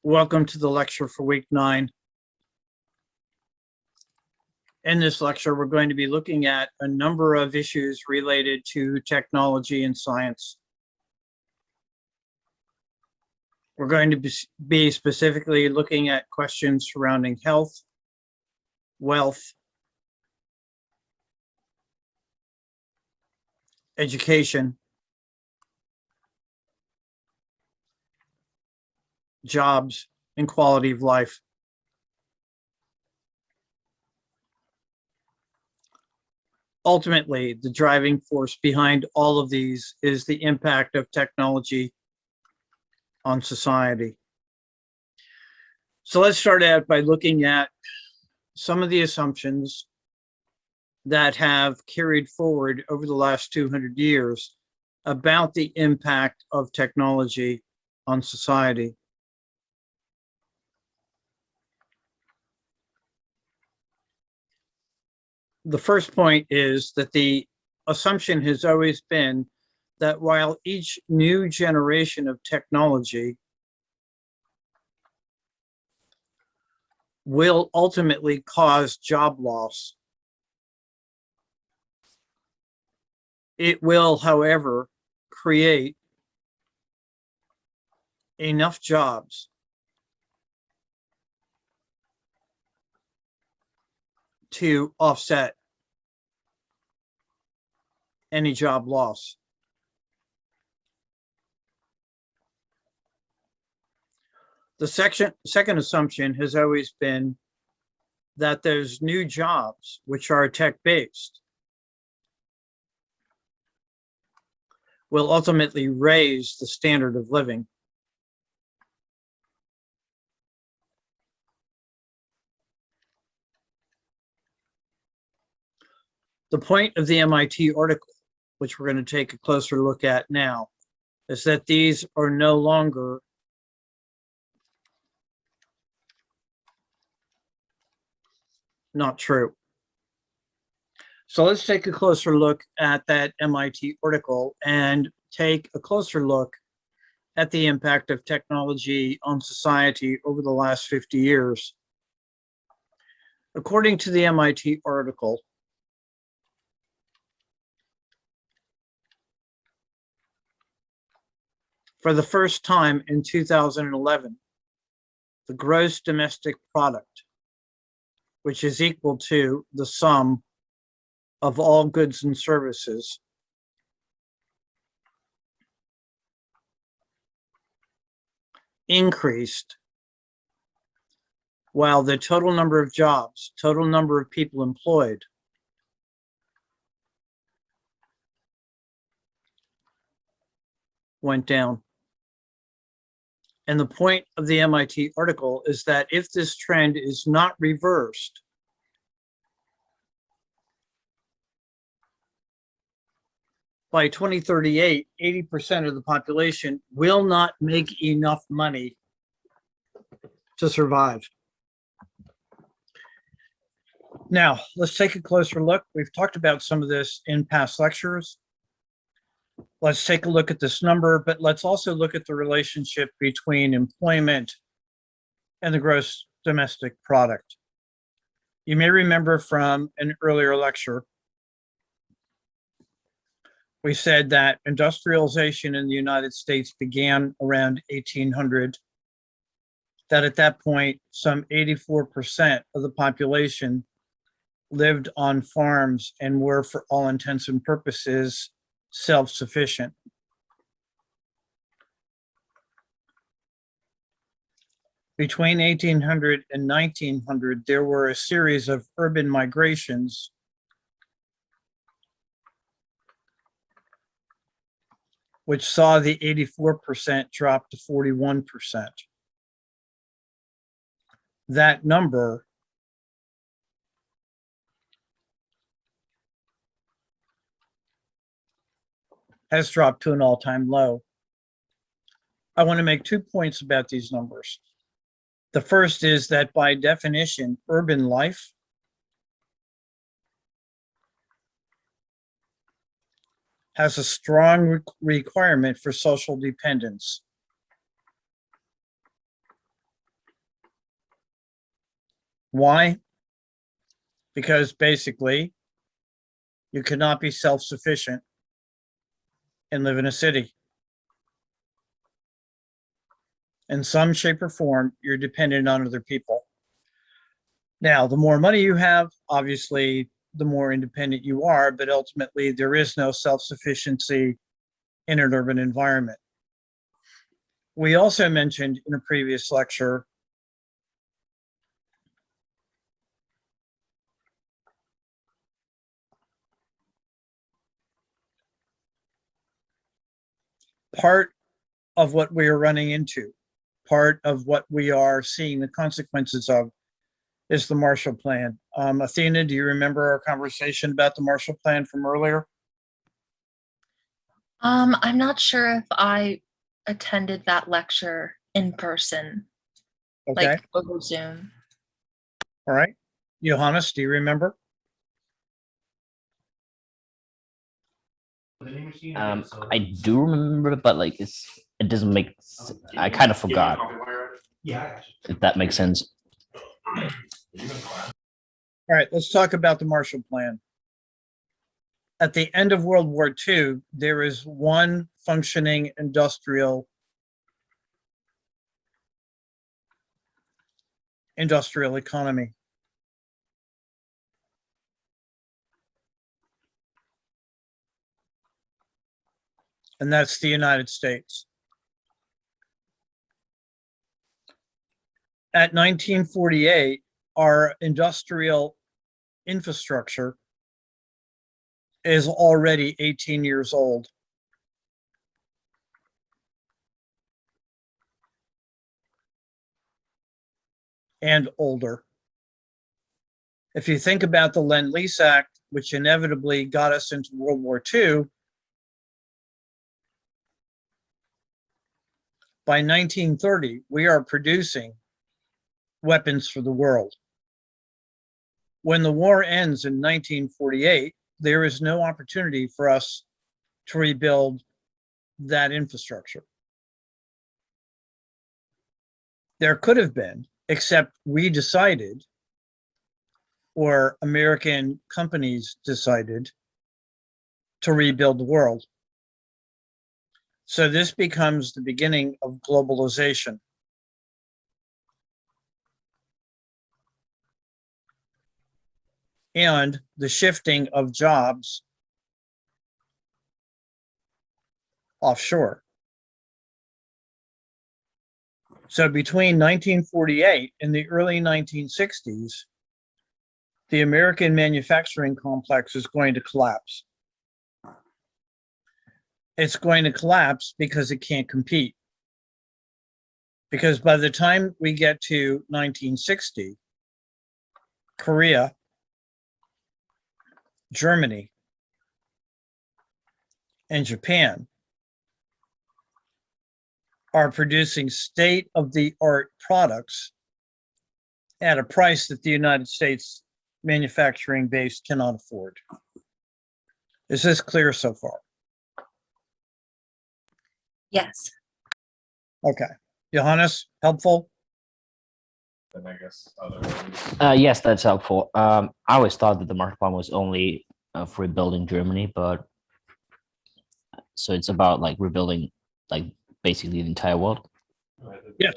Welcome to the lecture for week 9. In this lecture, we're going to be looking at a number of issues related to technology and science. We're going to be specifically looking at questions surrounding health, wealth, education, jobs, and quality of life. Ultimately, the driving force behind all of these is the impact of technology on society. So let's start out by looking at some of the assumptions that have carried forward over the last 200 years about the impact of technology on society. The first point is that the assumption has always been that while each new generation of technology will ultimately cause job loss, it will, however, create enough jobs to offset any job loss. The second assumption has always been that those new jobs, which are tech-based, will ultimately raise the standard of living. The point of the MIT article, which we're going to take a closer look at now, is that these are no longer not true. So let's take a closer look at that MIT article and take a closer look at the impact of technology on society over the last 50 years. According to the MIT article, for the first time in 2011, the gross domestic product, which is equal to the sum of all goods and services, increased while the total number of jobs, total number of people employed, went down. And the point of the MIT article is that if this trend is not reversed, by 2038, 80% of the population will not make enough money to survive. Now, let's take a closer look. We've talked about some of this in past lectures. Let's take a look at this number, but let's also look at the relationship between employment and the gross domestic product. You may remember from an earlier lecture, we said that industrialization in the United States began around 1800, that at that point, some 84% of the population lived on farms and were, for all intents and purposes, self-sufficient. Between 1800 and 1900, there were a series of urban migrations which saw the 84% drop to 41%. That number has dropped to an all-time low. I want to make 2 points about these numbers. The first is that by definition, urban life has a strong requirement for social dependence. Why? Because basically, you cannot be self-sufficient and live in a city. In some shape or form, you're dependent on other people. Now, the more money you have, obviously, the more independent you are, but ultimately, there is no self-sufficiency in an urban environment. We also mentioned in a previous lecture part of what we are running into, part of what we are seeing the consequences of is the Marshall Plan. Athena, do you remember our conversation about the Marshall Plan from earlier? I'm not sure if I attended that lecture in person, Okay, like over Zoom. all right. Johannes, do you remember? I do remember, but like it doesn't make. I kind of forgot. If that makes sense. All right, let's talk about the Marshall Plan. At the end of World War II, there is one functioning industrial economy. And that's the United States. At 1948, our industrial infrastructure is already 18 years old. And older. If you think about the Lend-Lease Act, which inevitably got us into World War II, by 1930, we are producing weapons for the world. When the war ends in 1948, there is no opportunity for us to rebuild that infrastructure. There could have been, except we decided, or American companies decided, to rebuild the world. So this becomes the beginning of globalization. And the shifting of jobs offshore. So between 1948 and the early 1960s, the American manufacturing complex is going to collapse. It's going to collapse because it can't compete. Because by the time we get to 1960, Korea, Germany, and Japan are producing state-of-the-art products at a price that the United States manufacturing base cannot afford. Is this clear so far? Yes. Okay. Johannes, helpful? Then I guess Yes, that's helpful. I always thought that the Marshall Plan was only for rebuilding Germany, but so it's about like rebuilding, like basically the entire world. Yes.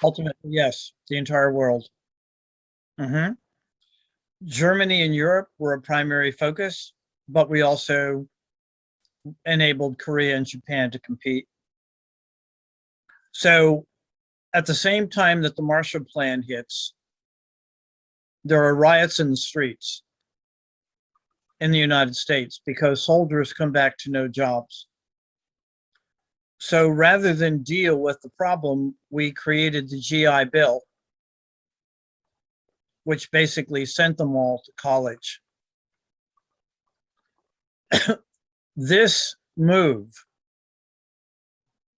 Ultimately, yes, the entire world. Germany and Europe were a primary focus, but we also enabled Korea and Japan to compete. So at the same time that the Marshall Plan hits, there are riots in the streets in the United States because soldiers come back to no jobs. So rather than deal with the problem, we created the GI Bill, which basically sent them all to college. This move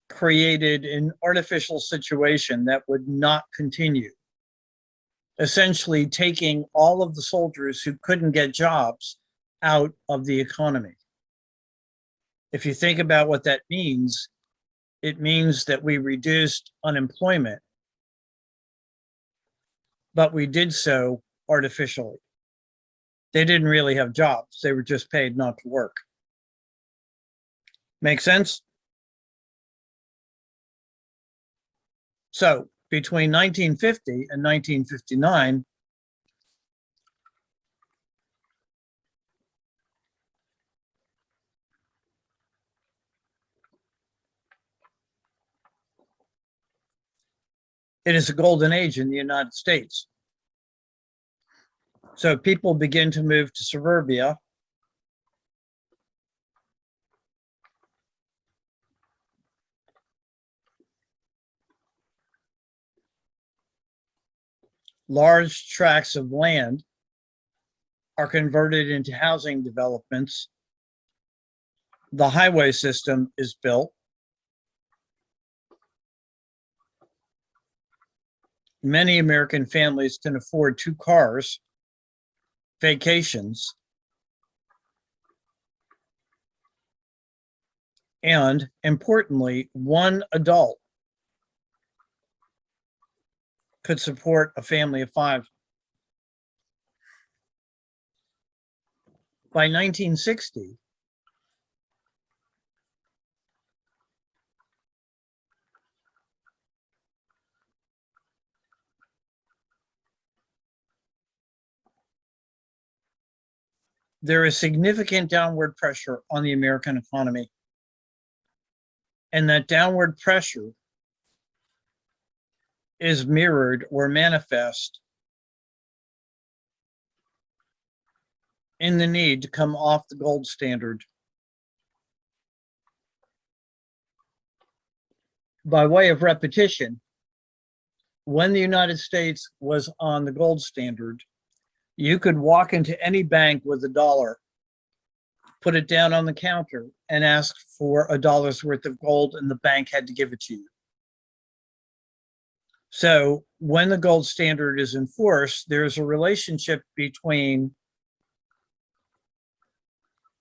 created an artificial situation that would not continue, essentially taking all of the soldiers who couldn't get jobs out of the economy. If you think about what that means, it means that we reduced unemployment but we did so artificially. They didn't really have jobs. They were just paid not to work. Make sense? So between 1950 and 1959, it is a golden age in the United States. So people begin to move to suburbia. Large tracts of land are converted into housing developments. The highway system is built. Many American families can afford 2 cars, vacations, and importantly, 1 adult could support a family of 5. By 1960, there is significant downward pressure on the American economy. And that downward pressure is mirrored or manifest in the need to come off the gold standard. By way of repetition, when the United States was on the gold standard, you could walk into any bank with $1, put it down on the counter, and ask for $1's worth of gold, and the bank had to give it to you. So when the gold standard is enforced, there's a relationship between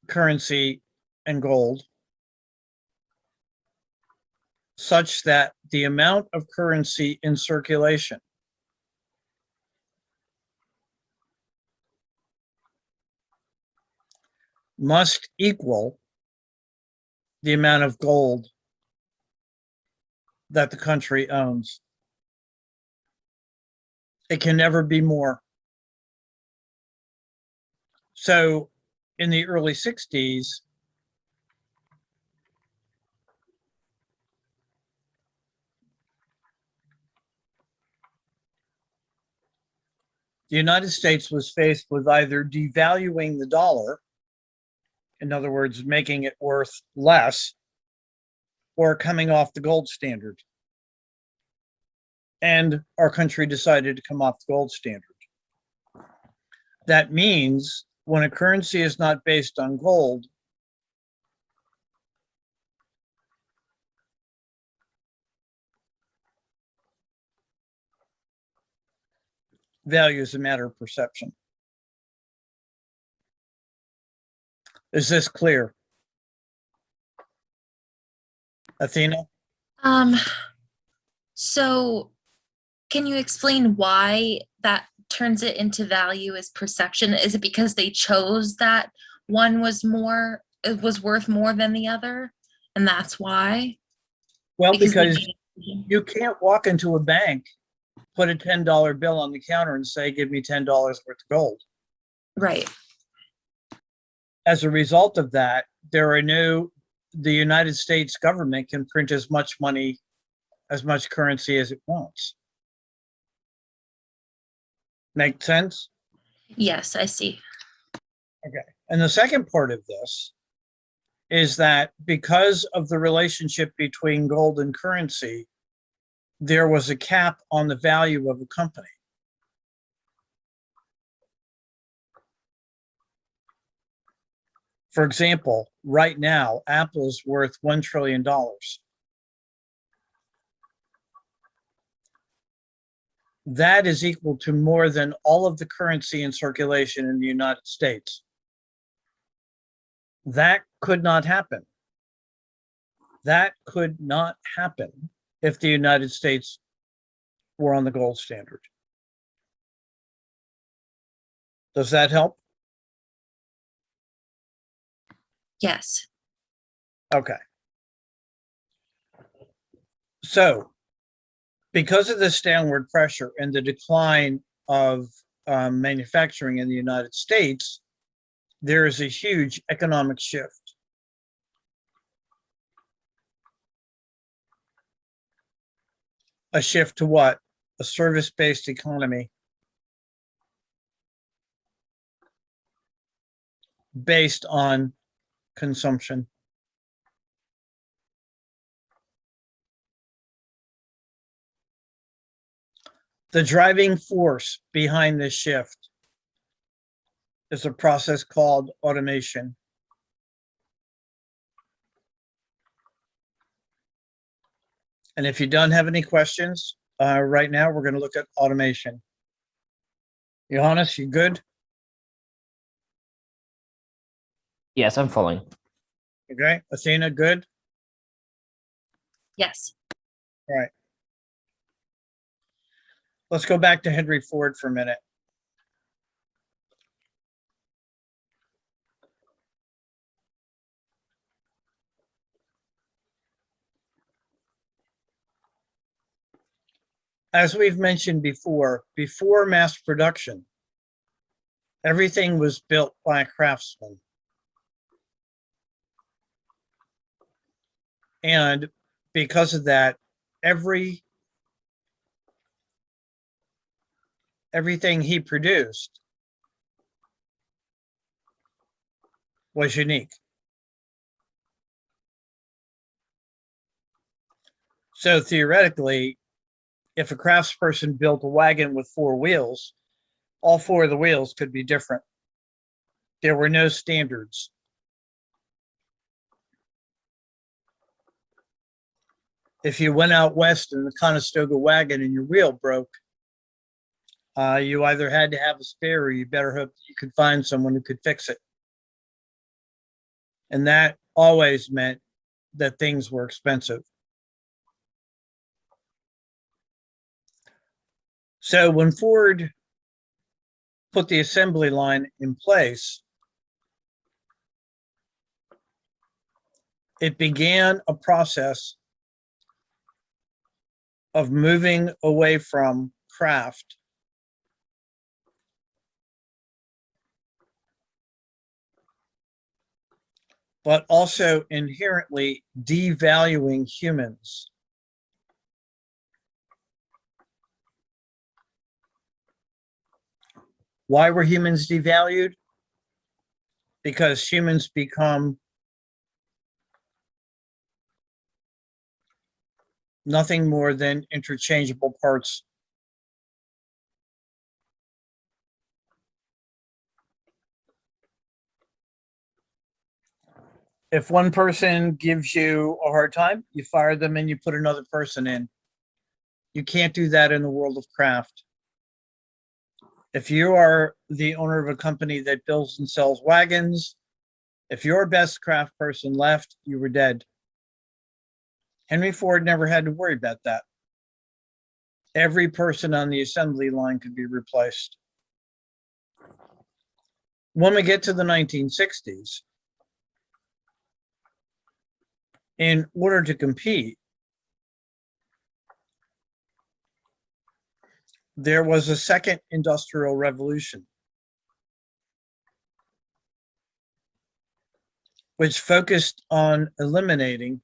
currency and gold, such that the amount of currency in circulation must equal the amount of gold that the country owns. It can never be more. So in the early 60s, the United States was faced with either devaluing the dollar, in other words, making it worth less, or coming off the gold standard. And our country decided to come off the gold standard. That means when a currency is not based on gold, value is a matter of perception. Is this clear? Athena? So can you explain why that turns it into value as perception? Is it because they chose that one was worth more than the other, and that's why? Well, Because they because made a decision? you can't walk into a bank, put a $10 bill on the counter and say, give me $10 worth of gold. Right. As a result of that, the United States government can print as much money, as much currency as it wants. Make sense? Yes, I see. Okay. And the second part of this is that because of the relationship between gold and currency, there was a cap on the value of a company. For example, right now, Apple is worth $1 trillion. That is equal to more than all of the currency in circulation in the United States. That could not happen. That could not happen if the United States were on the gold standard. Does that help? Yes. Okay. So because of this downward pressure and the decline of manufacturing in the United States, there is a huge economic shift. A shift to what? A service-based economy based on consumption. The driving force behind this shift is a process called automation. And if you don't have any questions, right now we're going to look at automation. Johannes, you good? Yes, I'm following. Okay. Athena, good? Yes. All right. Let's go back to Henry Ford for a minute. As we've mentioned before mass production, everything was built by a craftsman. And because of that, everything he produced was unique. So theoretically, if a craftsperson built a wagon with 4 wheels, all 4 of the wheels could be different. There were no standards. If you went out west in the Conestoga wagon and your wheel broke, you either had to have a spare or you better hope you could find someone who could fix it. And that always meant that things were expensive. So when Ford put the assembly line in place, it began a process of moving away from craft but also inherently devaluing humans. Why were humans devalued? Because humans become nothing more than interchangeable parts. If one person gives you a hard time, you fire them and you put another person in. You can't do that in the world of craft. If you are the owner of a company that builds and sells wagons, if your best craft person left, you were dead. Henry Ford never had to worry about that. Every person on the assembly line could be replaced. When we get to the 1960s, in order to compete, there was a second industrial revolution, which focused on eliminating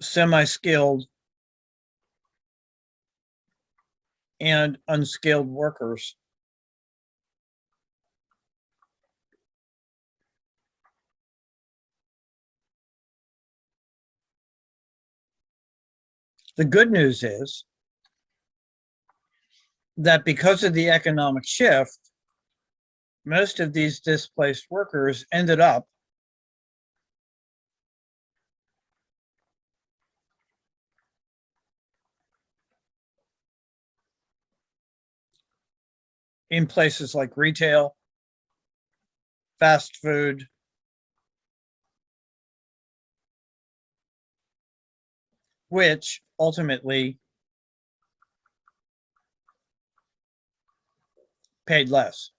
semi-skilled and unskilled workers. The good news is that because of the economic shift, most of these displaced workers ended up in places like retail, fast food, which ultimately paid less.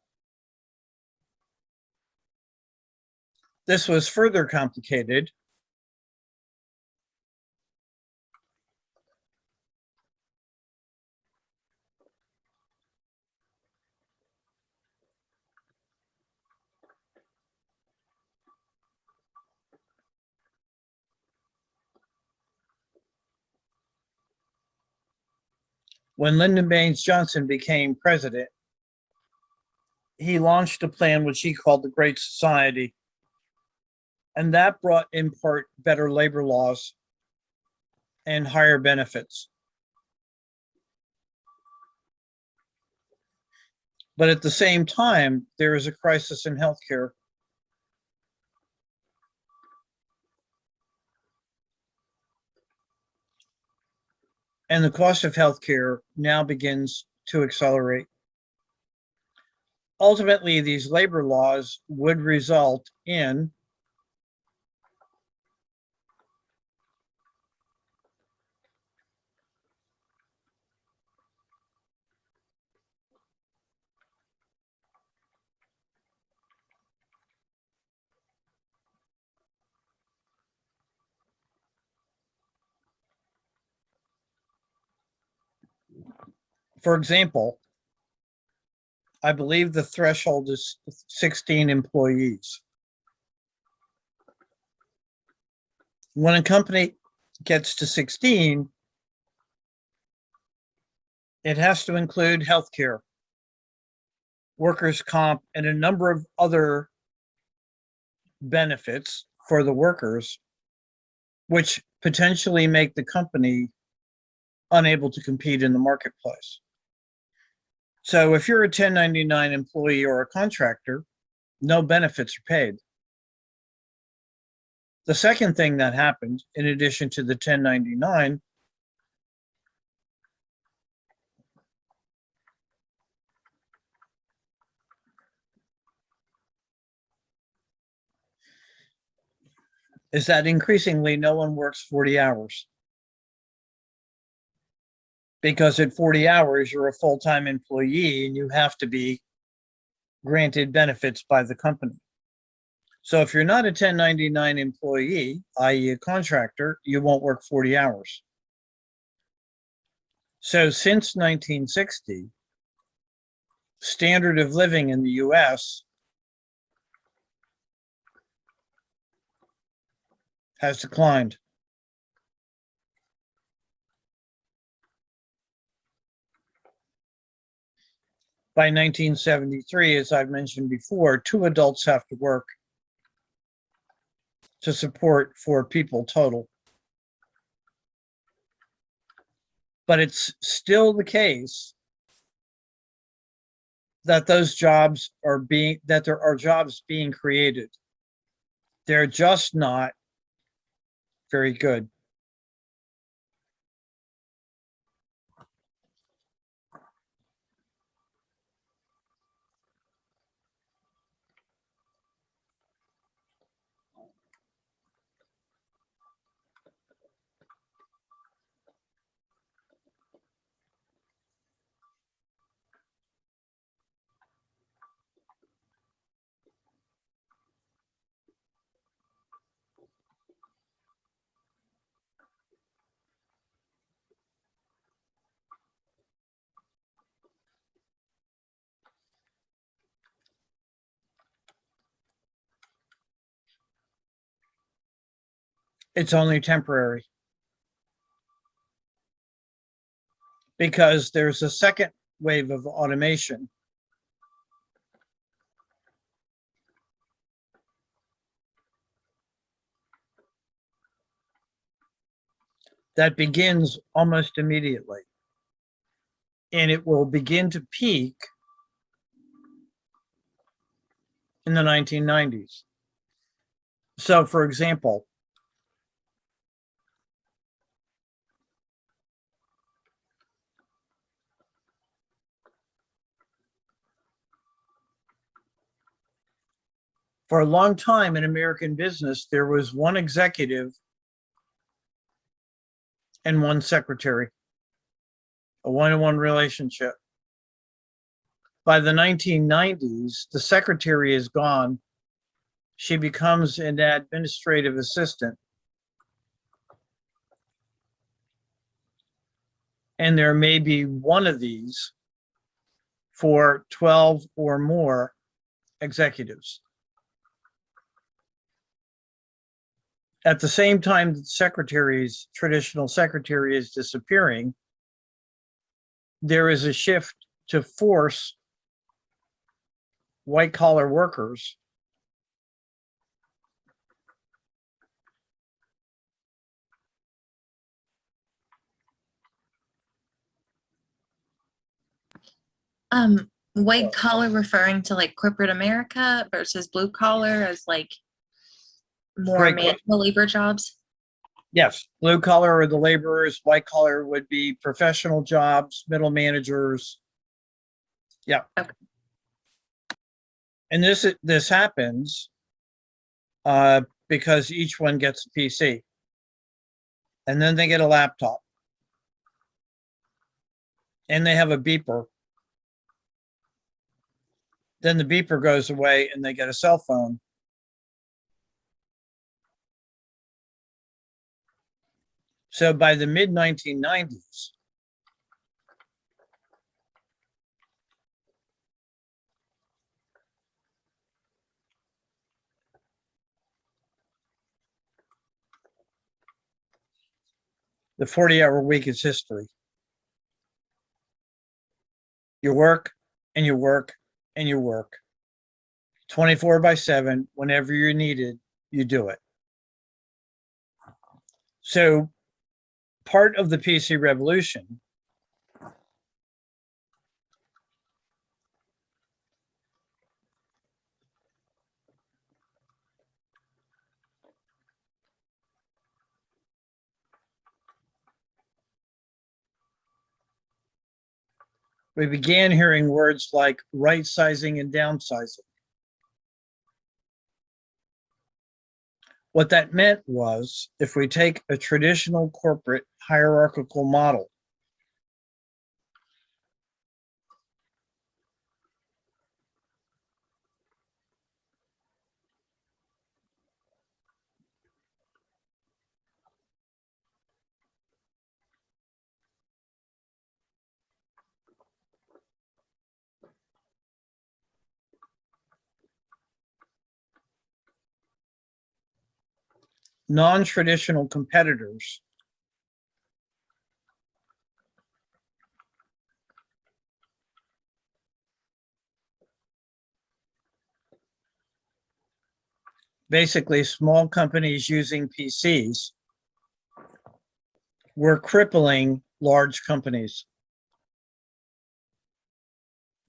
This was further complicated when Lyndon Baines Johnson became president. He launched a plan which he called the Great Society, and that brought in part better labor laws and higher benefits. But at the same time, there is a crisis in healthcare. And the cost of healthcare now begins to accelerate. Ultimately, these labor laws would result in for example, I believe the threshold is 16 employees. When a company gets to 16, it has to include healthcare, workers' comp, and a number of other benefits for the workers, which potentially make the company unable to compete in the marketplace. So if you're a 1099 employee or a contractor, no benefits are paid. The second thing that happened, in addition to the 1099, is that increasingly no one works 40 hours. Because at 40 hours, you're a full-time employee and you have to be granted benefits by the company. So if you're not a 1099 employee, i.e. a contractor, you won't work 40 hours. So since 1960, standard of living in the US has declined. By 1973, as I've mentioned before, 2 adults have to work to support 4 people total. But it's still the case that those jobs are that there are jobs being created. They're just not very good. It's only temporary. Because there's a second wave of automation that begins almost immediately. And it will begin to peak in the 1990s. So, for example, for a long time in American business, there was one executive and one secretary, a one-to-one relationship. By the 1990s, the secretary is gone. She becomes an administrative assistant. And there may be one of these for 12 or more executives. At the same time, the traditional secretary is disappearing, there is a shift to force white collar workers White collar referring to like corporate America versus blue collar as like more Great question. manual labor jobs. Yes, blue collar are the laborers, white collar would be professional jobs, middle managers. Yeah. Okay. And this happens because each one gets a PC. And then they get a laptop. And they have a beeper. Then the beeper goes away and they get a cell phone. So by the mid 1990s, the 40-hour week is history. You work and you work and you work 24/7. Whenever you're needed, you do it. So part of the PC revolution we began hearing words like right sizing and downsizing. What that meant was if we take a traditional corporate hierarchical model, non-traditional competitors basically small companies using PCs were crippling large companies.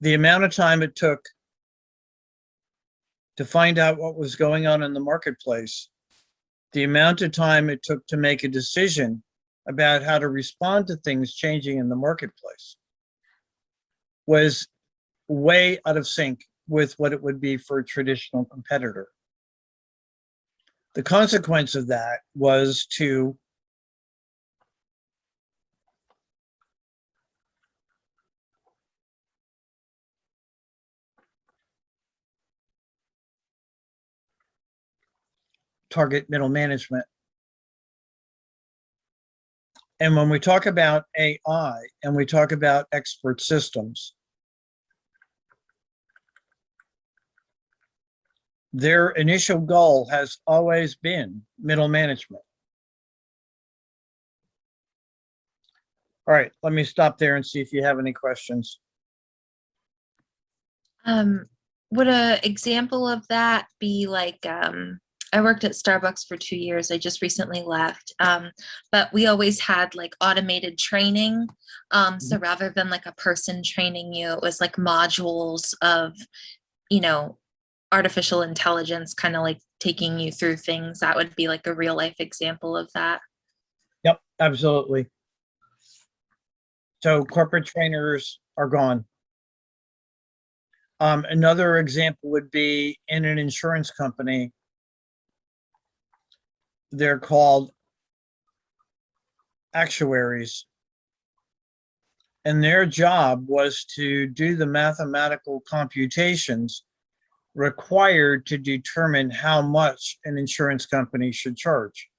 The amount of time it took to find out what was going on in the marketplace, the amount of time it took to make a decision about how to respond to things changing in the marketplace was way out of sync with what it would be for a traditional competitor. The consequence of that was to target middle management. And when we talk about AI and we talk about expert systems, their initial goal has always been middle management. All right, let me stop there and see if you have any questions. Would an example of that be like, I worked at Starbucks for 2 years. I just recently left. But we always had like automated training. So rather than like a person training you, it was like modules of, artificial intelligence kind of like taking you through things. That would be like a real life example of that. Yep, absolutely. So corporate trainers are gone. Another example would be in an insurance company. They're called actuaries. And their job was to do the mathematical computations required to determine how much an insurance company should charge.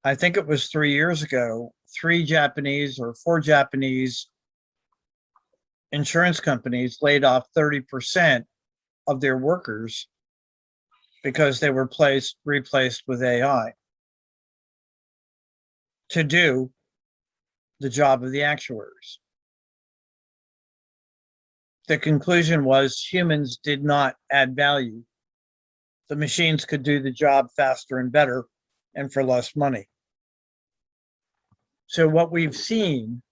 I think it was 3 years ago, 4 Japanese insurance companies laid off 30% of their workers because they were replaced with AI to do the job of the actuaries. The conclusion was humans did not add value. The machines could do the job faster and better and for less money. So what we've seen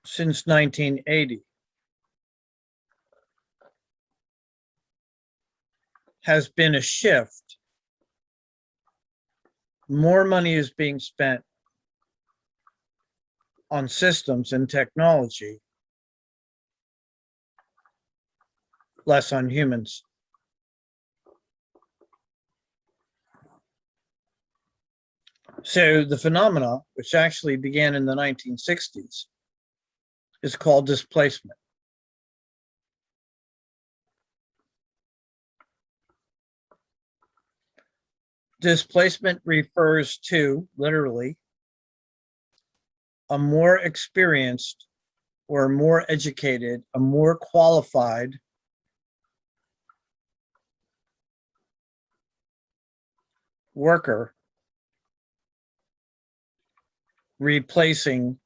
since 1980 has been a shift. More money is being spent on systems and technology, less on humans. So the phenomena, which actually began in the 1960s, is called displacement. Displacement refers to, literally, a more experienced or more educated, a more qualified worker replacing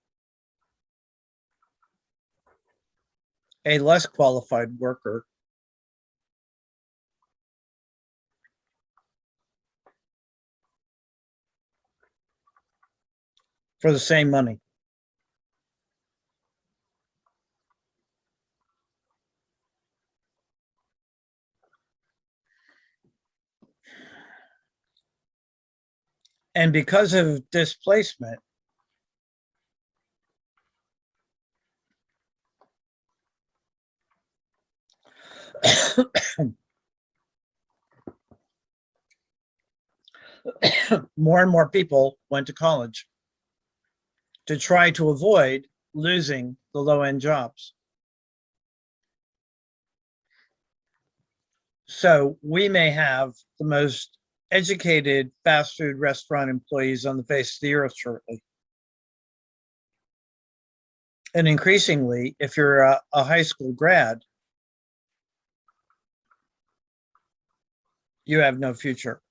a less qualified worker for the same money. And because of displacement, more and more people went to college to try to avoid losing the low-end jobs. So we may have the most educated fast food restaurant employees on the face of the earth shortly. And increasingly, if you're a high school grad, you have no future.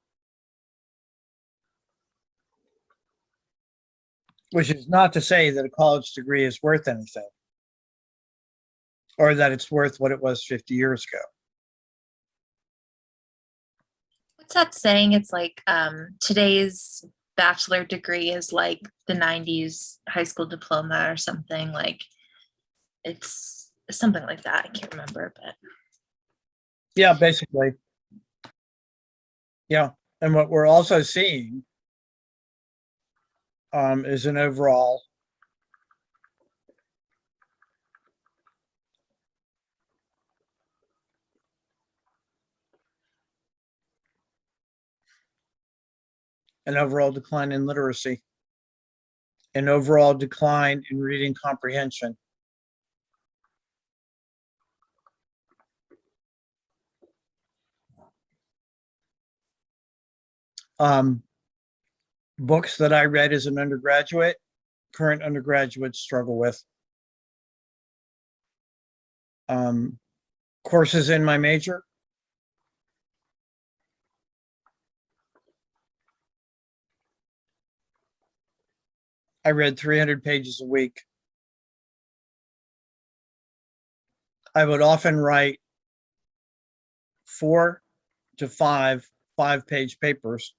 Which is not to say that a college degree is worth anything, or that it's worth what it was 50 years ago. What's that saying? It's like today's bachelor degree is like the 90s high school diploma or something. Like it's something like that. I can't remember, but Yeah, basically. Yeah. And what we're also seeing is an overall decline in literacy, an overall decline in reading comprehension. Books that I read as an undergraduate, current undergraduates struggle with. Courses in my major, I read 300 pages a week. I would often write 4 to 5 5-page papers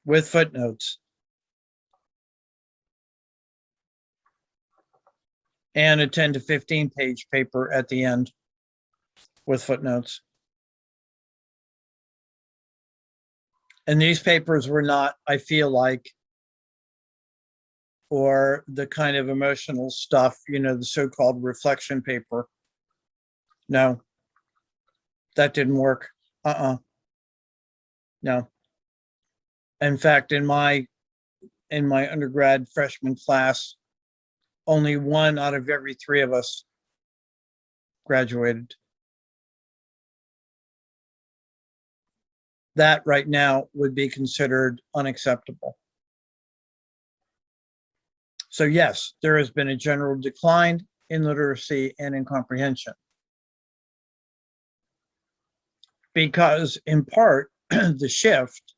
with footnotes and a 10 to 15-page paper at the end with footnotes. And these papers were not, I feel like, or the kind of emotional stuff, you know, the so-called reflection paper. No, that didn't work. No. In fact, in my undergrad freshman class, only one out of every three of us graduated. That right now would be considered unacceptable. So yes, there has been a general decline in literacy and in comprehension. Because in part, the shift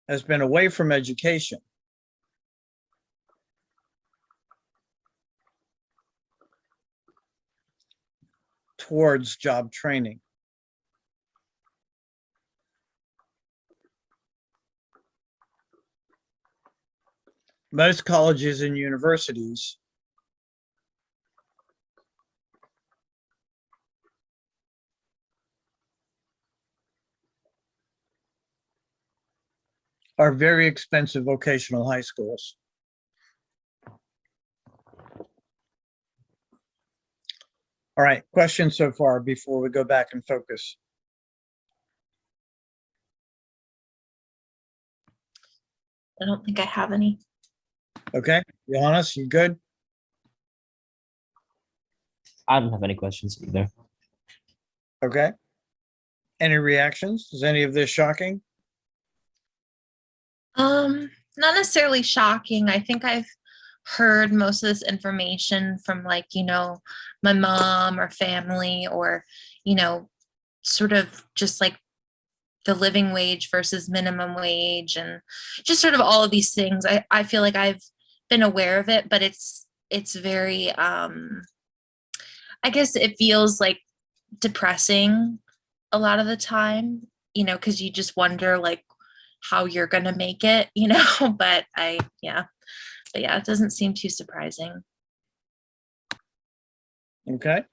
has been away from education towards job training. Most colleges and universities are very expensive vocational high schools. All right, questions so far before we go back and focus? I don't think I have any. Okay, Johannes, you good? I don't have any questions either. Okay. Any reactions? Is any of this shocking? Not necessarily shocking. I think I've heard most of this information from like, my mom or family or, sort of just like the living wage versus minimum wage and just sort of all of these things. I feel like I've been aware of it, but it's very, I guess it feels like depressing a lot of the time, because you just wonder like how you're gonna make it, but yeah, it doesn't seem too surprising. Okay.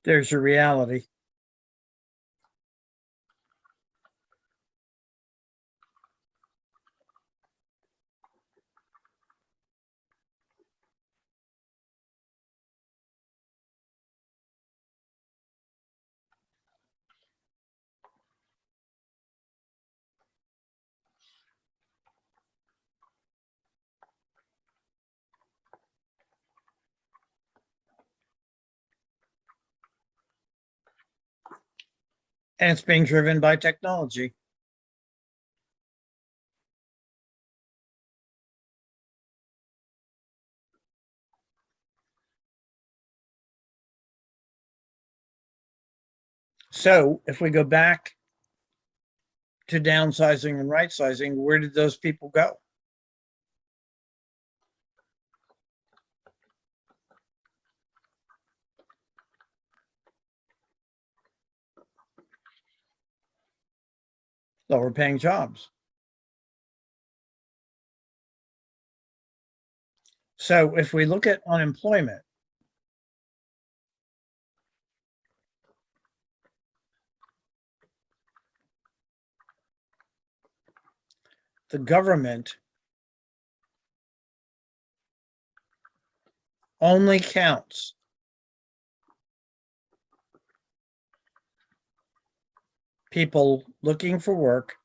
There's your reality. And it's being driven by technology. So if we go back to downsizing and right sizing, where did those people go? Lower paying jobs. So if we look at unemployment, the government only counts people looking for work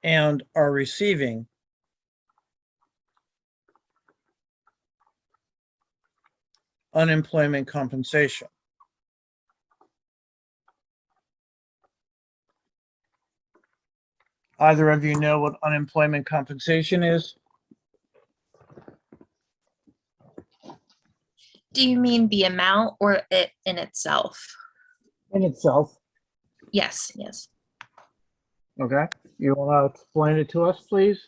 and are receiving unemployment compensation. Either of you know what unemployment compensation is? Do you mean the amount or it in itself? In itself. Yes. Okay. You want to explain it to us, please?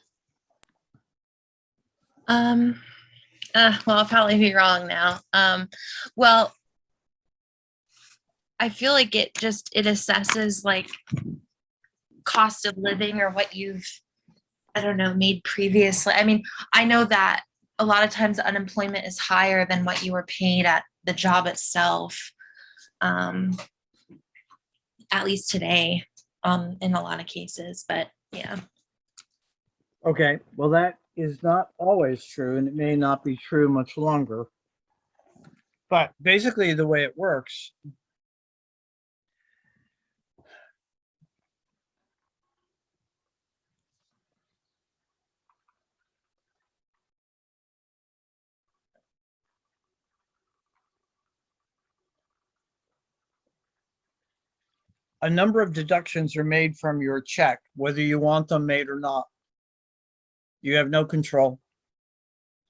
Well, I'll probably be wrong now. Well, I feel like it assesses like cost of living or what you've, I don't know, made previously. I mean, I know that a lot of times unemployment is higher than what you were paid at the job itself. At least today, in a lot of cases, but yeah. Okay, well, that is not always true, and it may not be true much longer. But basically, the way it works, a number of deductions are made from your check, whether you want them made or not. You have no control.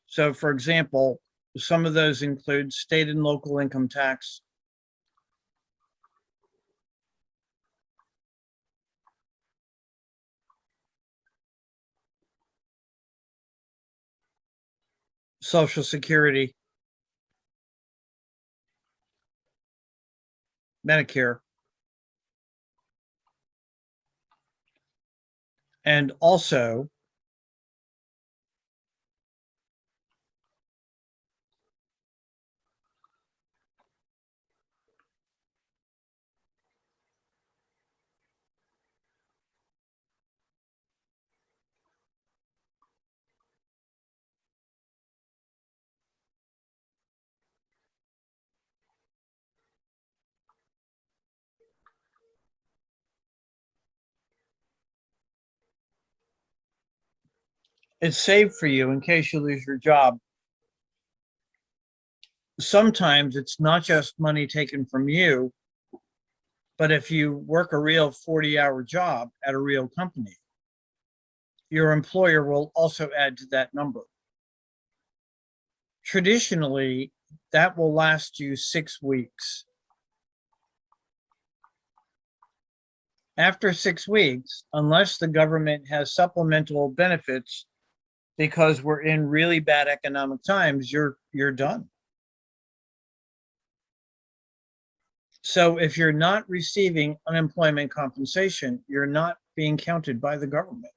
So, for example, some of those include state and local income tax, Social Security, Medicare, and also it's saved for you in case you lose your job. Sometimes it's not just money taken from you, but if you work a real 40-hour job at a real company, your employer will also add to that number. Traditionally, that will last you 6 weeks. After 6 weeks, unless the government has supplemental benefits because we're in really bad economic times, you're done. So if you're not receiving unemployment compensation, you're not being counted by the government.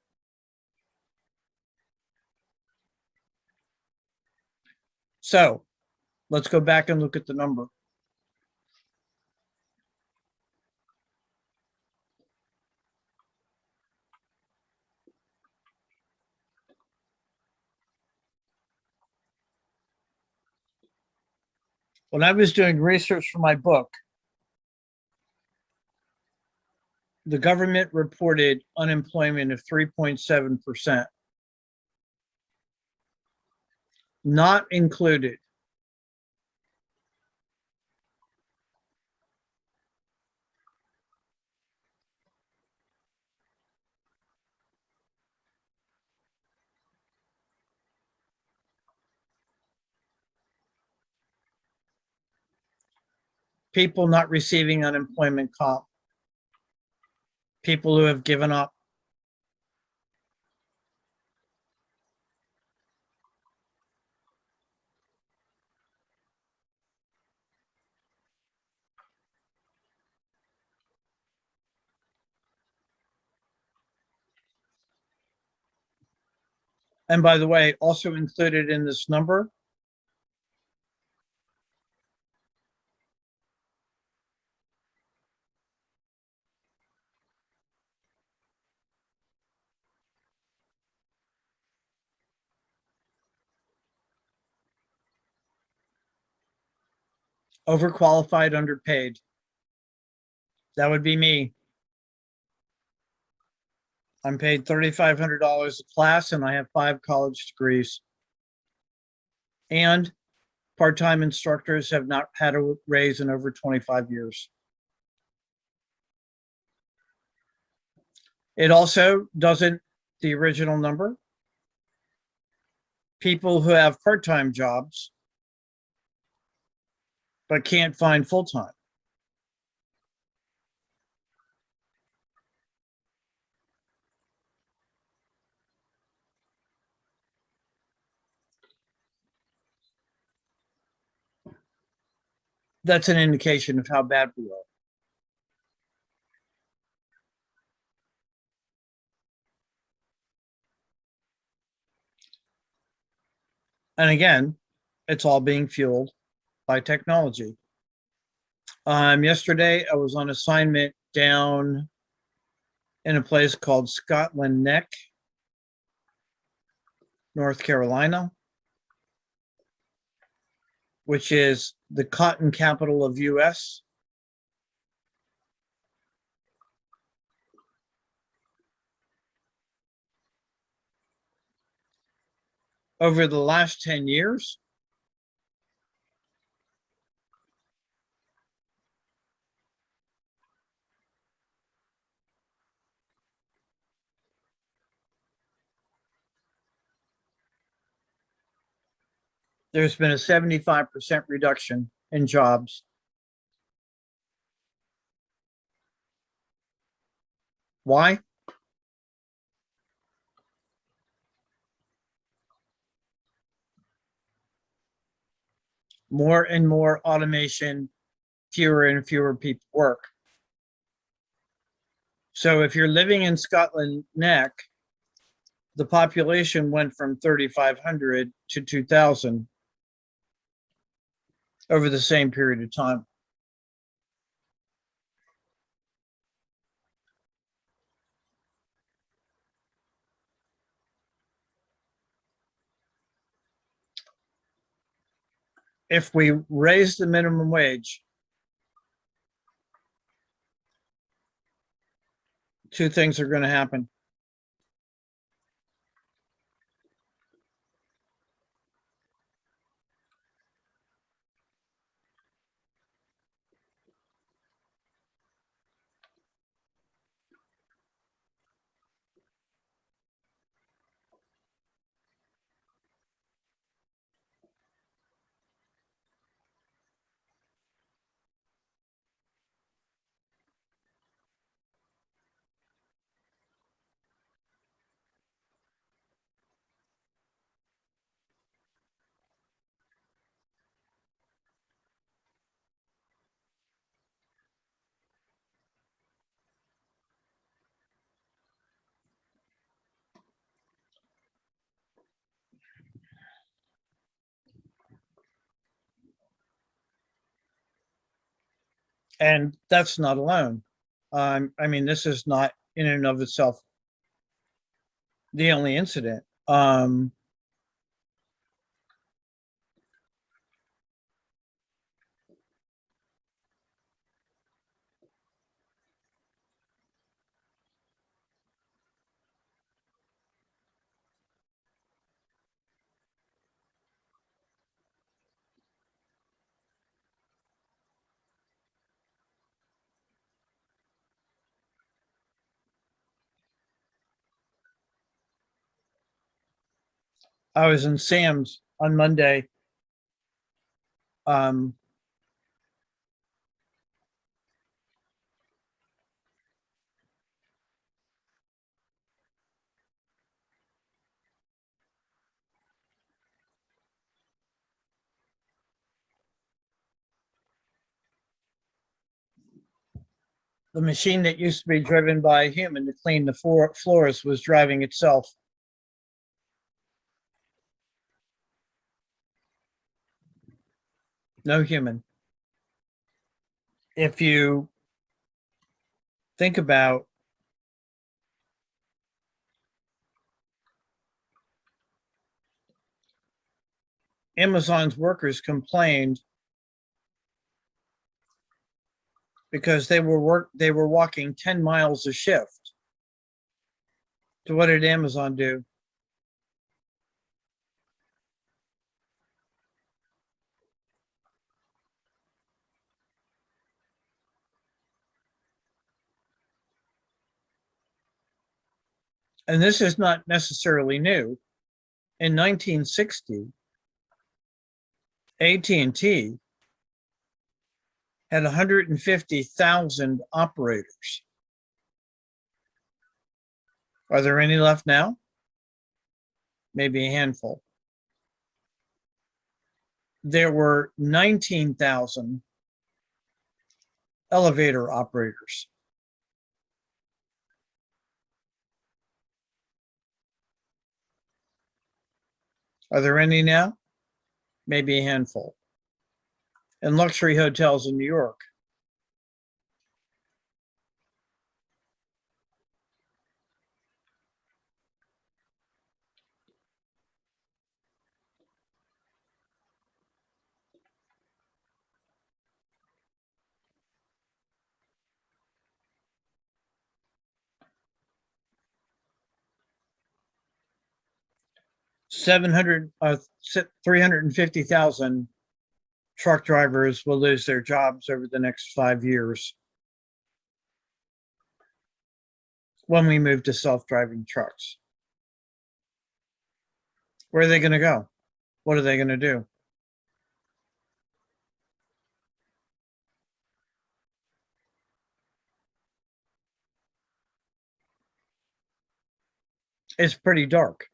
So let's go back and look at the number. When I was doing research for my book, the government reported unemployment of 3.7%, not included people not receiving unemployment comp, people who have given up. And by the way, also included in this number, overqualified, underpaid. That would be me. I'm paid $3,500 a class and I have 5 college degrees. And part-time instructors have not had a raise in over 25 years. It also doesn't, the original number, people who have part-time jobs but can't find full-time. that's an indication of how bad we are. And again, it's all being fueled by technology. Yesterday, I was on assignment down in a place called Scotland Neck, North Carolina, which is the cotton capital of US. Over the last 10 years, there's been a 75% reduction in jobs. Why? More and more automation, fewer and fewer people work. So if you're living in Scotland Neck, the population went from 3,500 to 2,000 over the same period of time. If we raise the minimum wage, two things are going to happen. And that's not alone. I mean, this is not in and of itself the only incident. I was in Sam's on Monday. The machine that used to be driven by a human to clean the floors was driving itself. No human. If you think about Amazon's workers complained because they were walking 10 miles a shift. So what did Amazon do? And this is not necessarily new. In 1960, AT&T had 150,000 operators. Are there any left now? Maybe a handful. There were 19,000 elevator operators. Are there any now? Maybe a handful. And luxury hotels in New York. Seven hundred, 350,000 truck drivers will lose their jobs over the next 5 years when we move to self-driving trucks. Where are they going to go? What are they going to do? It's pretty dark.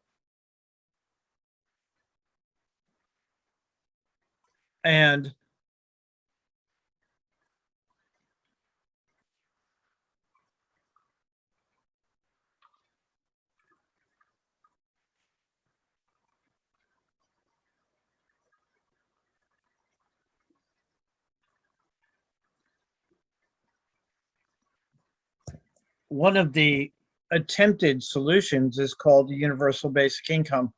And one of the attempted solutions is called the universal basic income,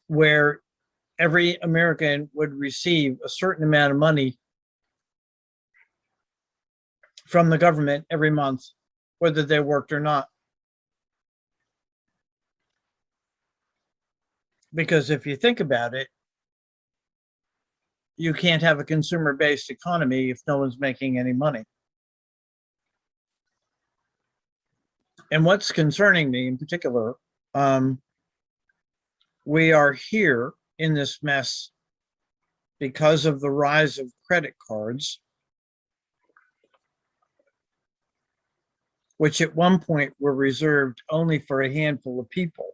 where every American would receive a certain amount of money from the government every month, whether they worked or not. Because if you think about it, you can't have a consumer-based economy if no one's making any money. And what's concerning me in particular, we are here in this mess because of the rise of credit cards, which at one point were reserved only for a handful of people.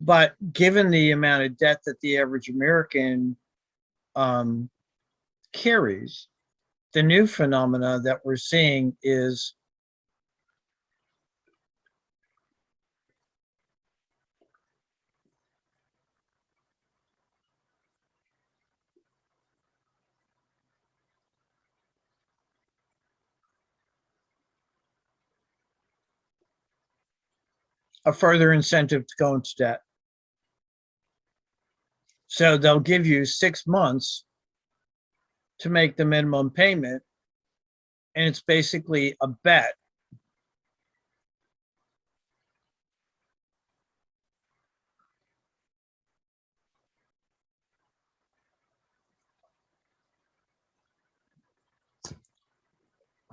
But given the amount of debt that the average American carries, the new phenomena that we're seeing is a further incentive to go into debt. So they'll give you 6 months to make the minimum payment, and it's basically a bet.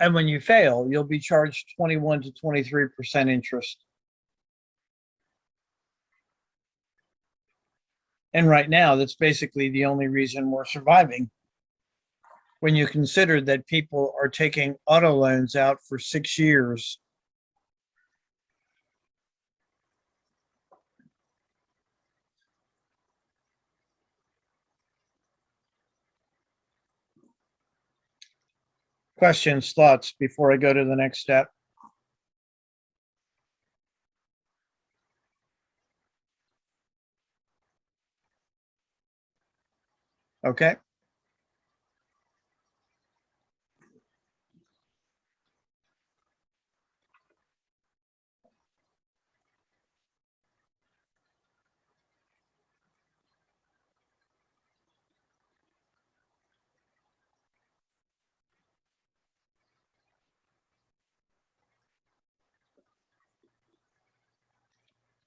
And when you fail, you'll be charged 21 to 23% interest. And right now, that's basically the only reason we're surviving. When you consider that people are taking auto loans out for 6 years. Questions, thoughts before I go to the next step? Okay.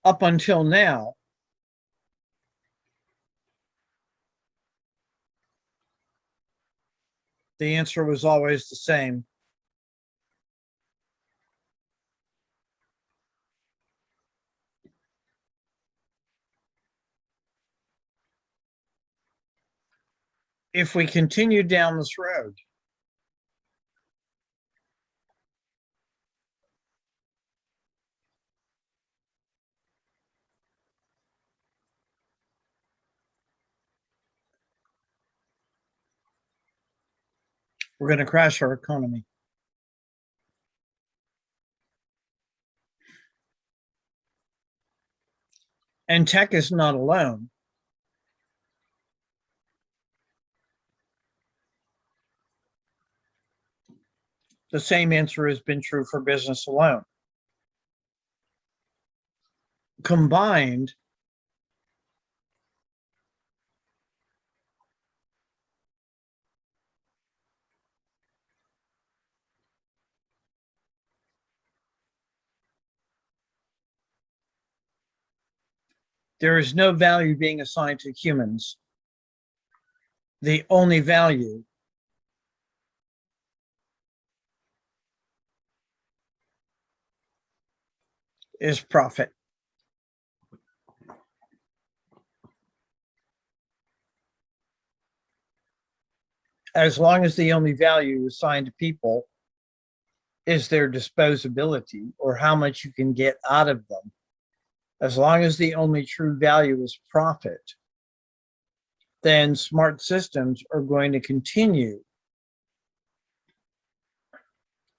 Up until now, the answer was always the same. If we continue down this road, We're going to crash our economy. And tech is not alone. The same answer has been true for business alone. Combined, there is no value being assigned to humans. The only value is profit. As long as the only value assigned to people is their disposability or how much you can get out of them, as long as the only true value is profit, then smart systems are going to continue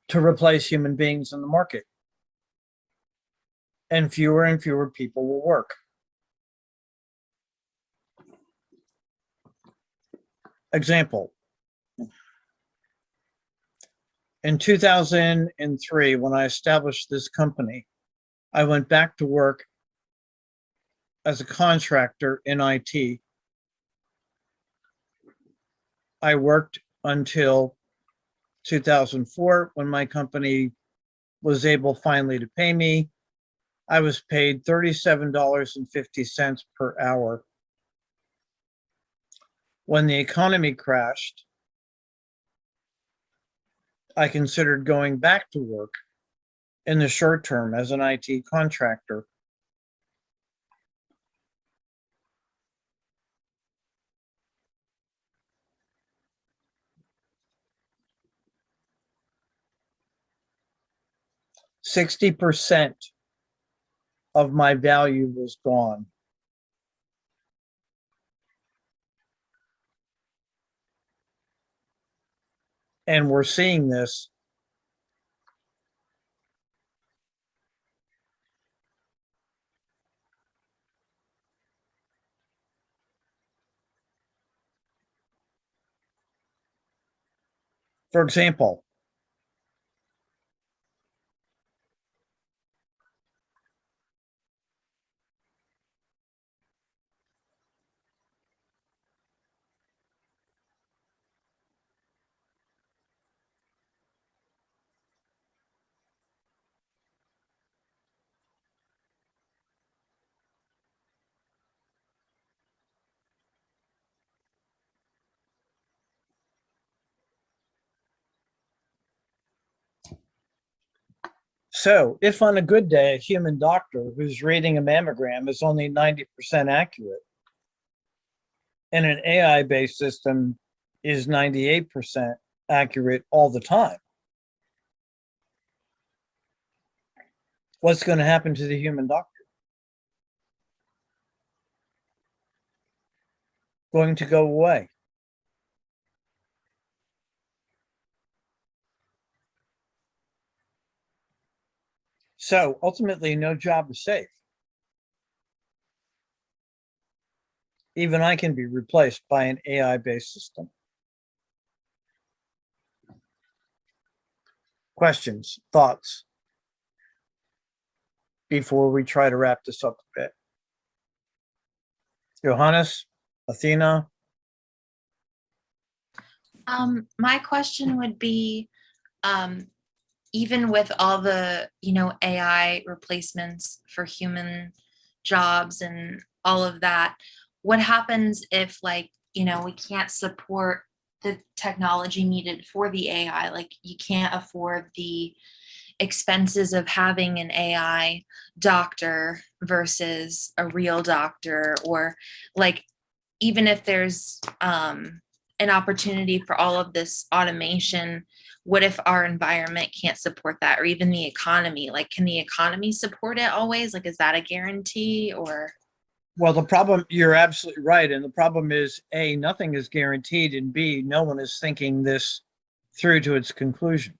to replace human beings in the market. And fewer people will work. Example. In 2003, when I established this company, I went back to work as a contractor in IT. I worked until 2004 when my company was able finally to pay me. I was paid $37.50 per hour. When the economy crashed, I considered going back to work in the short term as an IT contractor. %60 of my value was gone. And we're seeing this for example, so if on a good day, a human doctor who's reading a mammogram is only 90% accurate, and an AI-based system is 98% accurate all the time, what's going to happen to the human doctor? Going to go away. So ultimately, no job is safe. Even I can be replaced by an AI-based system. Questions, thoughts before we try to wrap this up a bit? Johannes, Athena? My question would be, even with all the, AI replacements for human jobs and all of that, what happens if we can't support the technology needed for the AI? Like you can't afford the expenses of having an AI doctor versus a real doctor, or even if there's an opportunity for all of this automation, what if our environment can't support that, or even the economy? Can the economy support it always? Is that a guarantee? Or Well, the problem, you're absolutely right. And the problem is, A, nothing is guaranteed, and B, no one is thinking this through to its conclusion.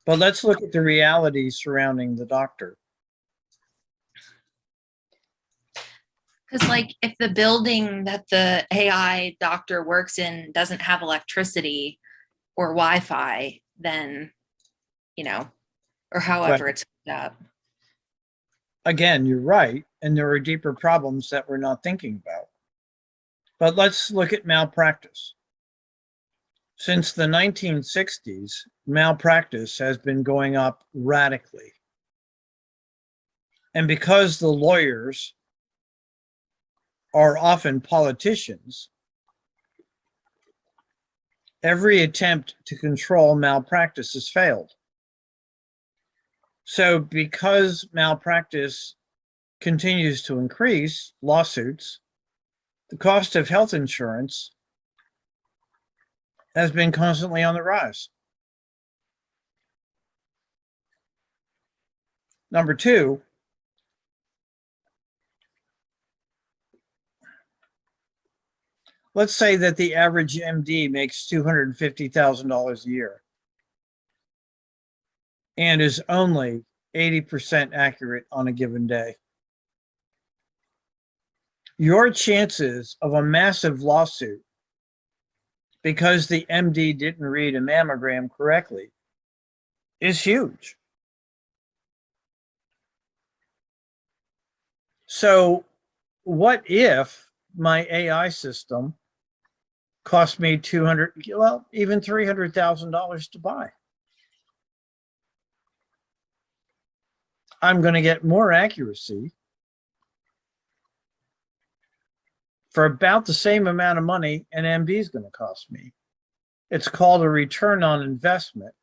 But let's look at the reality surrounding the doctor. Because, like, if the building that the AI doctor works in doesn't have electricity or Wi-Fi, then, you know, or however Right. it's hooked up. Again, you're right, and there are deeper problems that we're not thinking about. But let's look at malpractice. Since the 1960s, malpractice has been going up radically. And because the lawyers are often politicians, every attempt to control malpractice has failed. So because malpractice continues to increase, lawsuits, the cost of health insurance has been constantly on the rise. Number two, let's say that the average MD makes $250,000 a year and is only 80% accurate on a given day. Your chances of a massive lawsuit because the MD didn't read a mammogram correctly is huge. So what if my AI system cost me even $300,000 to buy? I'm going to get more accuracy for about the same amount of money an MD is going to cost me. It's called a return on investment.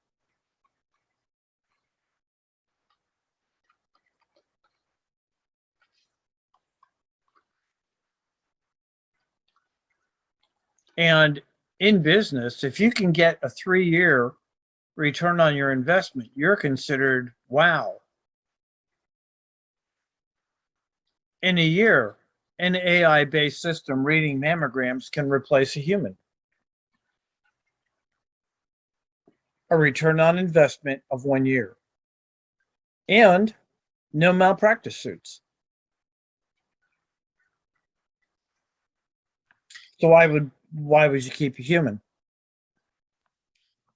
And in business, if you can get a 3-year return on your investment, you're considered wow. In a year, an AI-based system reading mammograms can replace a human. A return on investment of 1 year. And no malpractice suits. So why would you keep a human?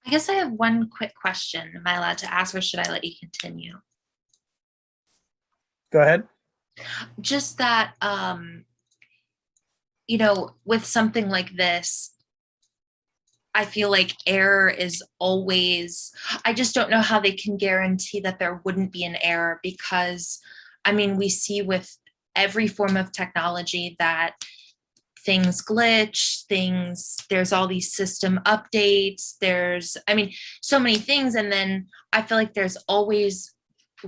I guess I have one quick question. Am I allowed to ask, or should I let you continue? Go ahead. Just that, you know, with something like this, I feel like error is always, I just don't know how they can guarantee that there wouldn't be an error, because, I mean, we see with every form of technology that things glitch, there's all these system updates, I mean, so many things. And then I feel like there's always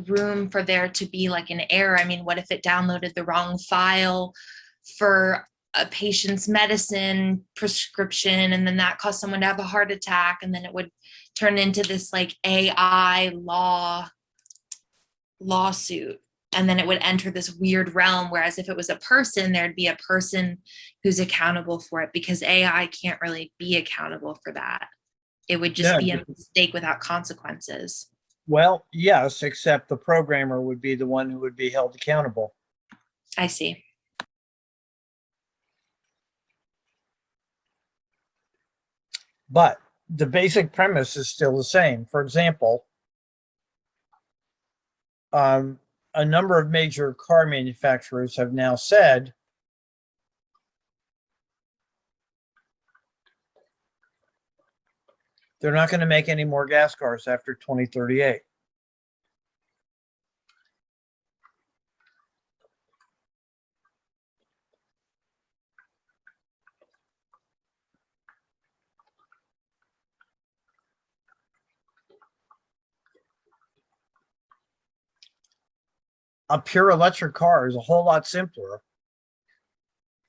room for there to be like an error. I mean, what if it downloaded the wrong file for a patient's medicine prescription, and then that caused someone to have a heart attack, and then it would turn into this like AI lawsuit, and then it would enter this weird realm, whereas if it was a person, there'd be a person who's accountable for it, because AI can't really be accountable for that. It would just be a mistake without consequences. Well, yes, except the programmer would be the one who would be held accountable. I see. But the basic premise is still the same. For example, a number of major car manufacturers have now said they're not going to make any more gas cars after 2038. A pure electric car is a whole lot simpler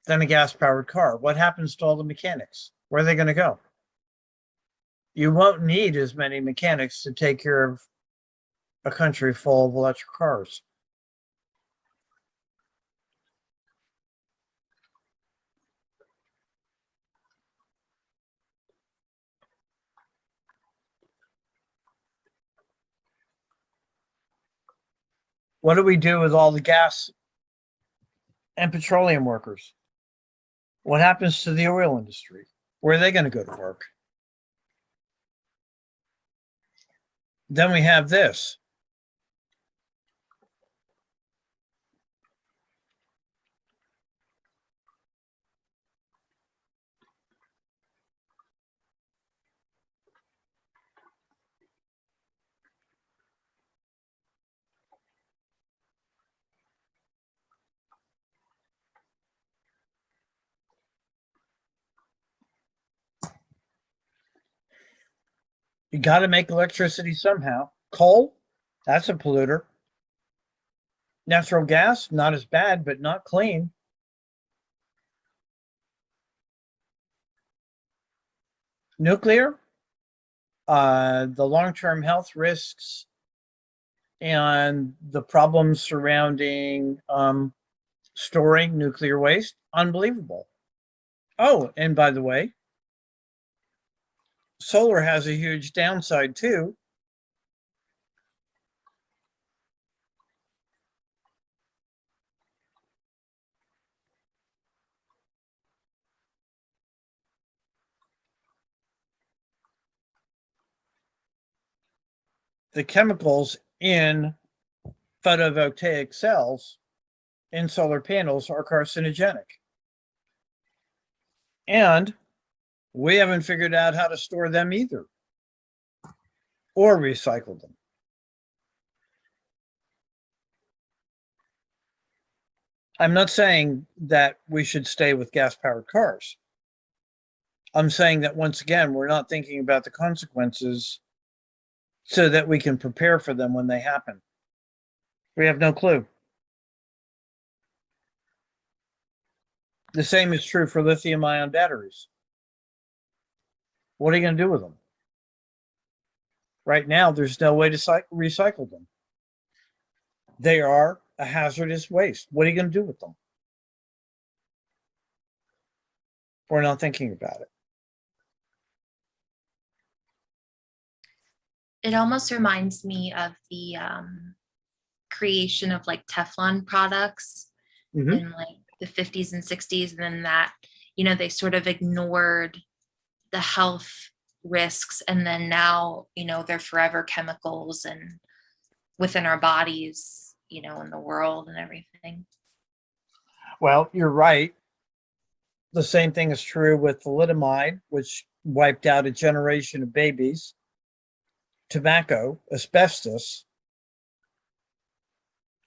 than a gas-powered car. What happens to all the mechanics? Where are they going to go? You won't need as many mechanics to take care of a country full of electric cars. What do we do with all the gas and petroleum workers? What happens to the oil industry? Where are they going to go to work? Then we have this. You got to make electricity somehow. Coal, that's a polluter. Natural gas, not as bad, but not clean. Nuclear, the long-term health risks and the problems surrounding storing nuclear waste, unbelievable. Oh, and by the way, solar has a huge downside too. The chemicals in photovoltaic cells in solar panels are carcinogenic. And we haven't figured out how to store them either or recycle them. I'm not saying that we should stay with gas-powered cars. I'm saying that once again, we're not thinking about the consequences so that we can prepare for them when they happen. We have no clue. The same is true for lithium-ion batteries. What are you going to do with them? Right now, there's no way to recycle them. They are a hazardous waste. What are you going to do with them? We're not thinking about it. It almost reminds me of the creation of like Teflon products in like the 50s and 60s, and then that, they sort of ignored the health risks, and then now, they're forever chemicals and within our bodies, in the world and everything. Well, you're right. The same thing is true with thalidomide, which wiped out a generation of babies, tobacco, asbestos,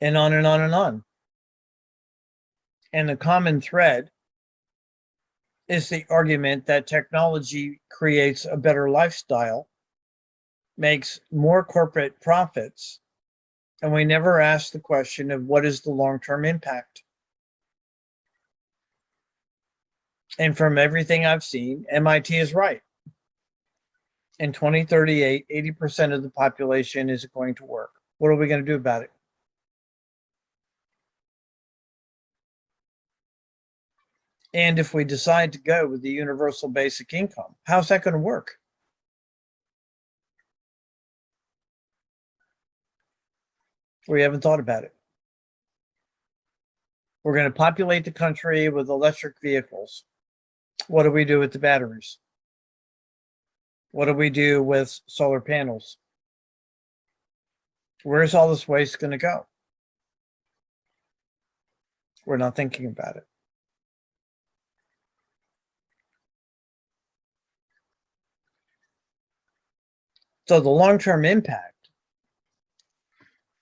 and on and on and on. And the common thread is the argument that technology creates a better lifestyle, makes more corporate profits, and we never ask the question of what is the long-term impact. And from everything I've seen, MIT is right. In 2038, 80% of the population isn't going to work. What are we going to do about it? And if we decide to go with the universal basic income, how's that going to work? We haven't thought about it. We're going to populate the country with electric vehicles. What do we do with the batteries? What do we do with solar panels? Where's all this waste going to go? We're not thinking about it. So the long-term impact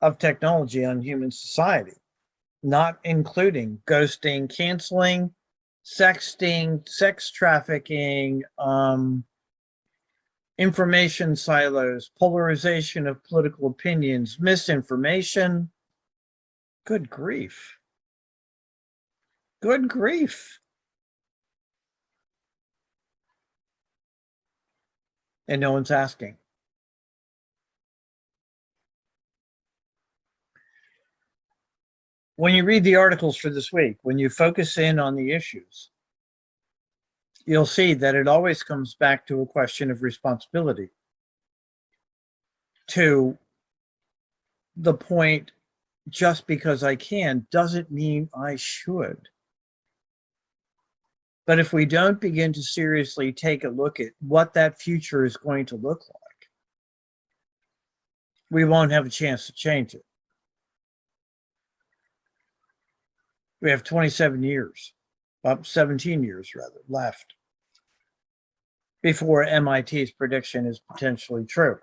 of technology on human society, not including ghosting, canceling, sexting, sex trafficking, information silos, polarization of political opinions, misinformation. Good grief. Good grief. And no one's asking. When you read the articles for this week, when you focus in on the issues, you'll see that it always comes back to a question of responsibility. To the point just because I can doesn't mean I should. But if we don't begin to seriously take a look at what that future is going to look like, we won't have a chance to change it. We have 27 years, 17 years rather, left before MIT's prediction is potentially true.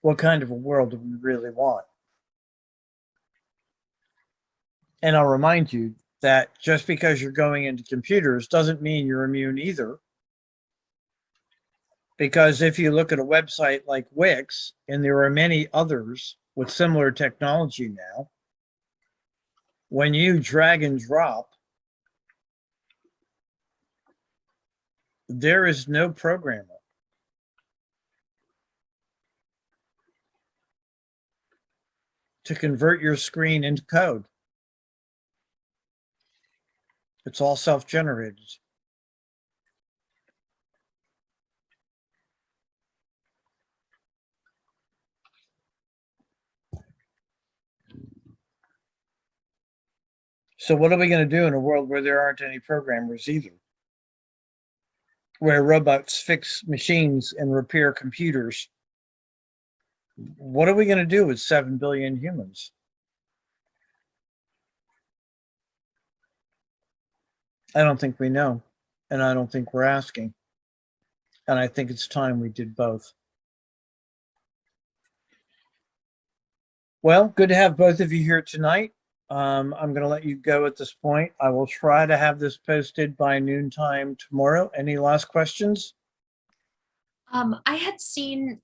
What kind of a world do we really want? And I'll remind you that just because you're going into computers doesn't mean you're immune either. Because if you look at a website like Wix, and there are many others with similar technology now, when you drag and drop, there is no programmer. To convert your screen into code. It's all self-generated. So what are we going to do in a world where there aren't any programmers either? Where robots fix machines and repair computers? What are we going to do with 7 billion humans? I don't think we know, and I don't think we're asking. And I think it's time we did both. Well, good to have both of you here tonight. I'm going to let you go at this point. I will try to have this posted by noontime tomorrow. Any last questions? I had seen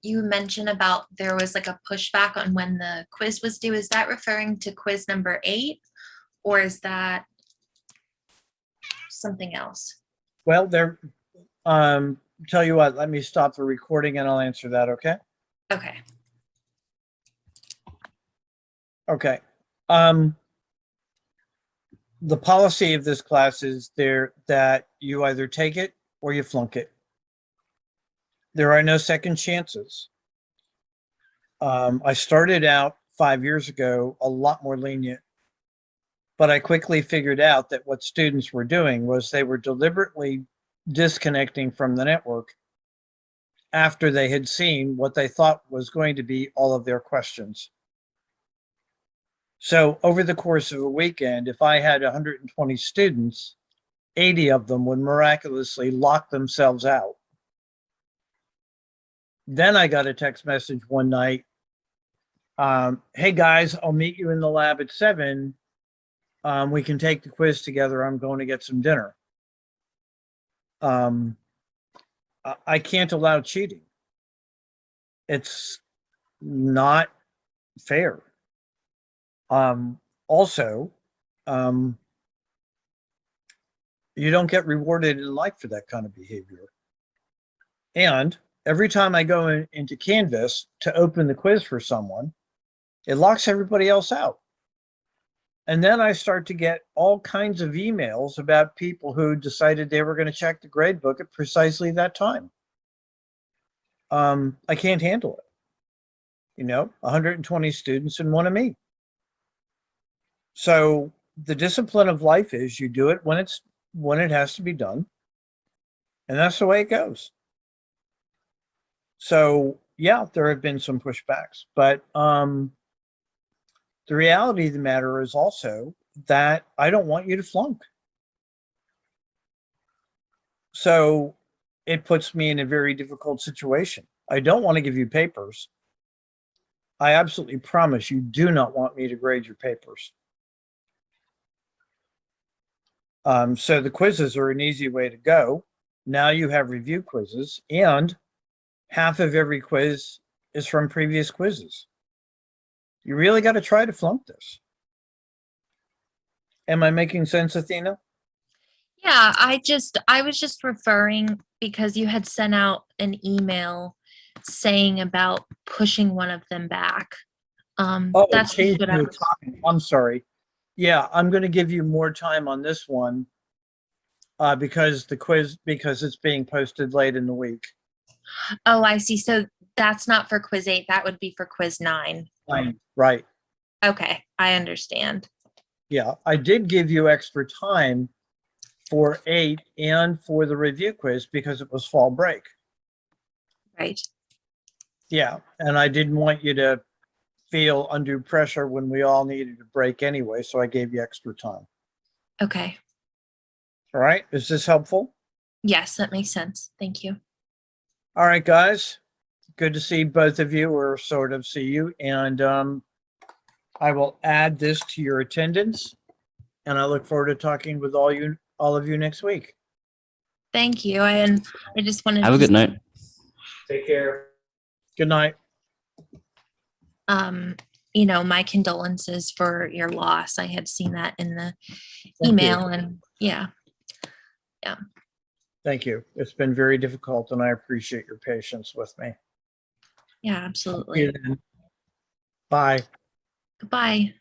you mention about there was like a pushback on when the quiz was due. Is that referring to quiz number 8, or is that something else? Well, tell you what, let me stop the recording and I'll answer that, okay? Okay. Okay. The policy of this class is that you either take it or you flunk it. There are no second chances. I started out 5 years ago a lot more lenient, but I quickly figured out that what students were doing was they were deliberately disconnecting from the network after they had seen what they thought was going to be all of their questions. So over the course of a weekend, if I had 120 students, 80 of them would miraculously lock themselves out. Then I got a text message one night. Hey guys, I'll meet you in the lab at 7. We can take the quiz together. I'm going to get some dinner. I can't allow cheating. It's not fair. Also, you don't get rewarded in life for that kind of behavior. And every time I go into Canvas to open the quiz for someone, it locks everybody else out. And then I start to get all kinds of emails about people who decided they were going to check the grade book at precisely that time. I can't handle it. 120 students and one of me. So the discipline of life is you do it when it has to be done. And that's the way it goes. So yeah, there have been some pushbacks, but the reality of the matter is also that I don't want you to flunk. So it puts me in a very difficult situation. I don't want to give you papers. I absolutely promise you do not want me to grade your papers. So the quizzes are an easy way to go. Now you have review quizzes, and half of every quiz is from previous quizzes. You really got to try to flunk this. Am I making sense, Athena? Yeah, I was just referring because you had sent out an email saying about pushing one of them back. Oh, That's just changing what I the was. topic. I'm sorry. Yeah, I'm going to give you more time on this one because it's being posted late in the week. Oh, I see. So That's not for quiz 8. That would be for quiz 9. Right. Okay, I understand. Yeah, I did give you extra time for 8 and for the review quiz because it was fall break. Right. Yeah, and I didn't want you to feel undue pressure when we all needed a break anyway, so I gave you extra time. Okay. All right, is this helpful? Yes, that makes sense. Thank you. All right, guys, good to see both of you, or sort of see you, and I will add this to your attendance, and I look forward to talking with all of you next week. Thank you. And I just wanted Have a to good night. Take care. Good night. My condolences for your loss. I had seen that in the you. email, and yeah. Thank you. It's been very difficult, and I appreciate your patience with me. Yeah, absolutely. Bye. Goodbye.